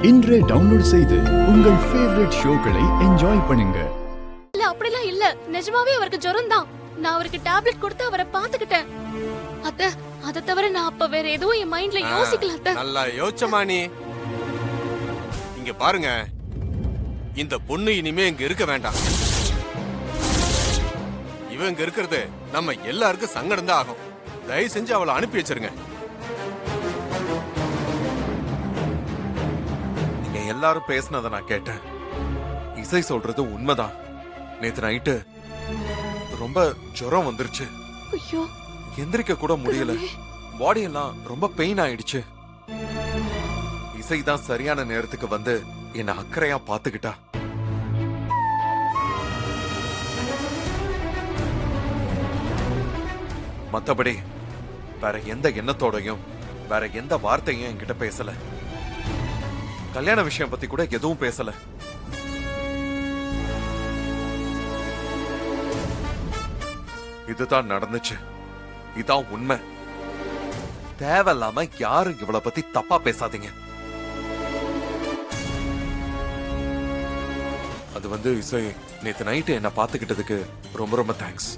இன்றே டவுன்லோட் செய்து உங்கள் ஃபேவரட் ஷோக்களை என்ஜாய் பண்ணுங்க. இல்ல அப்படிலாம் இல்ல, நிஜமாவே அவருக்கு ஜுரம் தான். நான் அவருக்கு டேப்லெட் கொடுத்து அவரை பாத்துக்கிட்டேன் அத்தை. அதை தவிர நான் அப்ப வேற எதுவும் என் மைண்ட்ல யோசிக்கல அத்தை. நல்லா யோசிச்சமா நீ. இங்க பாருங்க, இந்த பொண்ணு இனிமே இங்க இருக்க வேண்டாம். இவ இங்க இருக்கிறது நம்ம எல்லாருக்கும் சங்கடம் தான் ஆகும். தயவு செஞ்சு அவளை அனுப்பி வச்சிருங்க. நீங்க எல்லாரும் பேசினதை நான் கேட்டேன். இசை சொல்றது உண்மைதான். நேத்து நைட்டு ரொம்ப ஜுரம் வந்துருச்சு. ஐயோ, எந்திரிக்க கூட முடியல. பாடி எல்லாம் ரொம்ப பெயின் ஆயிடுச்சு. இசை தான் சரியான நேரத்துக்கு வந்து என்ன அக்கறையா பாத்துக்கிட்டா. மத்தபடி வேற எந்த எண்ணத்தோடையும் வேற எந்த வார்த்தையும் என்கிட்ட பேசல. கல்யாண விஷயம் பத்தி கூட எதுவும் பேசல. இதுதான் நடந்துச்சு. இதான் உண்மை. தேவையில்லாம யாரும் இவளை பத்தி தப்பா பேசாதீங்க. அது இசை நேத்து நைட்டு என்ன பாத்துக்கிட்டதுக்கு ரொம்ப ரொம்ப தேங்க்ஸ்.